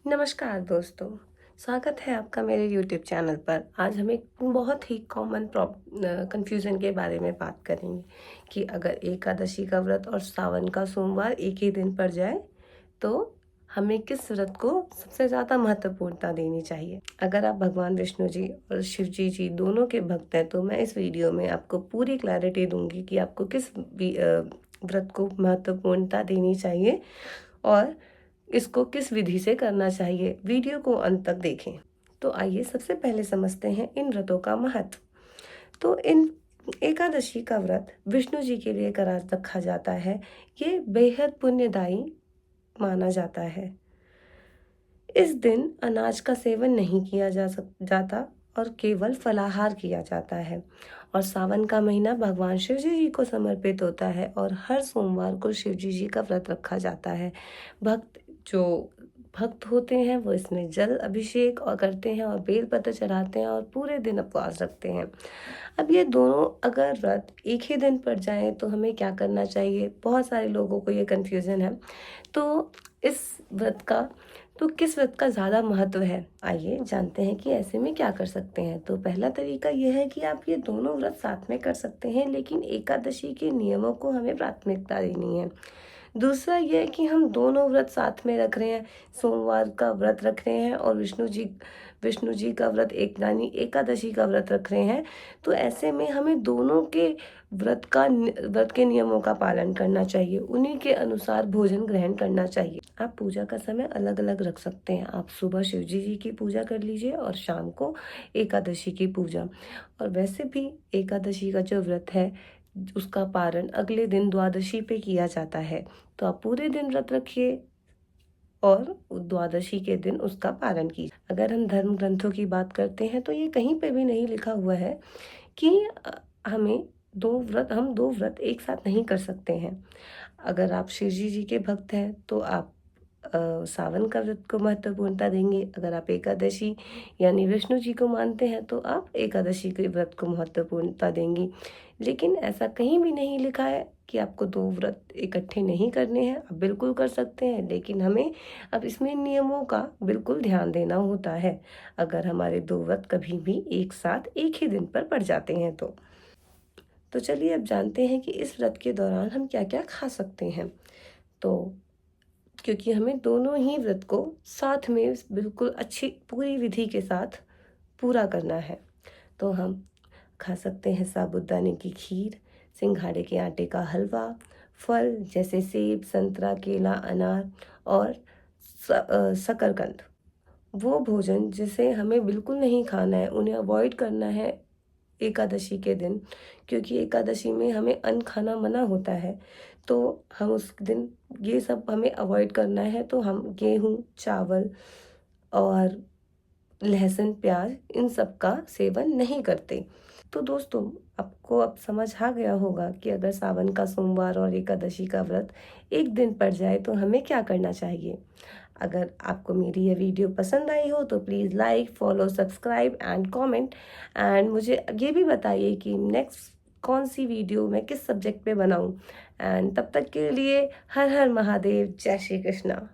नमस्कार दोस्तों, स्वागत है आपका मेरे यूट्यूब चैनल पर। आज हम एक बहुत ही कॉमन कन्फ्यूज़न के बारे में बात करेंगे कि अगर एकादशी का व्रत और सावन का सोमवार एक ही दिन पड़ जाए तो हमें किस व्रत को सबसे ज़्यादा महत्वपूर्णता देनी चाहिए। अगर आप भगवान विष्णु जी और शिव जी दोनों के भक्त हैं तो मैं इस वीडियो में आपको पूरी क्लैरिटी दूंगी कि आपको किस व्रत को महत्वपूर्णता देनी चाहिए और इसको किस विधि से करना चाहिए। वीडियो को अंत तक देखें। तो आइए सबसे पहले समझते हैं इन व्रतों का महत्व। तो इन एकादशी का व्रत विष्णु जी के लिए करा रखा जाता है। ये बेहद पुण्यदायी माना जाता है। इस दिन अनाज का सेवन नहीं किया जाता और केवल फलाहार किया जाता है। और सावन का महीना भगवान शिव जी को समर्पित होता है और हर सोमवार को शिव जी का व्रत रखा जाता है। जो भक्त होते हैं वो इसमें जल अभिषेक और करते हैं और बेलपत्र चढ़ाते हैं और पूरे दिन उपवास रखते हैं। अब ये दोनों अगर व्रत एक ही दिन पड़ जाएं तो हमें क्या करना चाहिए? बहुत सारे लोगों को ये कन्फ्यूज़न है। तो इस व्रत का किस व्रत का ज़्यादा महत्व है? आइए जानते हैं कि ऐसे में क्या कर सकते हैं। तो पहला तरीका यह है कि आप ये दोनों व्रत साथ में कर सकते हैं, लेकिन एकादशी के नियमों को हमें प्राथमिकता देनी है। दूसरा ये है कि हम दोनों व्रत साथ में रख रहे हैं, सोमवार का व्रत रख रहे हैं और विष्णु जी का व्रत यानी एकादशी का व्रत रख रहे हैं। तो ऐसे में हमें दोनों के व्रत के नियमों का पालन करना चाहिए, उन्हीं के अनुसार भोजन ग्रहण करना चाहिए। आप पूजा का समय अलग अलग रख सकते हैं। आप सुबह शिव जी की पूजा कर लीजिए और शाम को एकादशी की पूजा। और वैसे भी एकादशी का जो व्रत है उसका पारण अगले दिन द्वादशी पे किया जाता है। तो आप पूरे दिन व्रत रखिए और द्वादशी के दिन उसका पारण कीजिए। अगर हम धर्म ग्रंथों की बात करते हैं तो ये कहीं पे भी नहीं लिखा हुआ है कि हमें हम दो व्रत एक साथ नहीं कर सकते हैं। अगर आप शिव जी के भक्त हैं तो आप सावन का व्रत को महत्वपूर्णता देंगे। अगर आप एकादशी यानी विष्णु जी को मानते हैं तो आप एकादशी के व्रत को महत्वपूर्णता देंगी। लेकिन ऐसा कहीं भी नहीं लिखा है कि आपको दो व्रत इकट्ठे नहीं करने हैं। आप बिल्कुल कर सकते हैं, लेकिन हमें अब इसमें नियमों का बिल्कुल ध्यान देना होता है अगर हमारे दो व्रत कभी भी एक साथ एक ही दिन पर पड़ जाते हैं तो चलिए अब जानते हैं कि इस व्रत के दौरान हम क्या क्या खा सकते हैं। तो क्योंकि हमें दोनों ही व्रत को साथ में बिल्कुल अच्छी पूरी विधि के साथ पूरा करना है। तो हम खा सकते हैं साबूदाने की खीर, सिंघाड़े के आटे का हलवा, फल जैसे सेब, संतरा, केला, अनार और शकरकंद। वो भोजन जिसे हमें बिल्कुल नहीं खाना है, उन्हें अवॉइड करना है एकादशी के दिन, क्योंकि एकादशी में हमें अन्न खाना मना होता है। तो हम उस दिन ये सब हमें अवॉइड करना है। तो हम गेहूँ, चावल और लहसुन, प्याज इन सब का सेवन नहीं करते। तो दोस्तों, आपको अब समझ आ गया होगा कि अगर सावन का सोमवार और एकादशी का व्रत एक दिन पड़ जाए तो हमें क्या करना चाहिए। अगर आपको मेरी ये वीडियो पसंद आई हो तो please like, follow, subscribe and comment. And मुझे ये भी बताइए कि नेक्स्ट कौन सी वीडियो मैं किस सब्जेक्ट पे बनाऊं। एंड तब तक के लिए हर हर महादेव, जय श्री कृष्णा।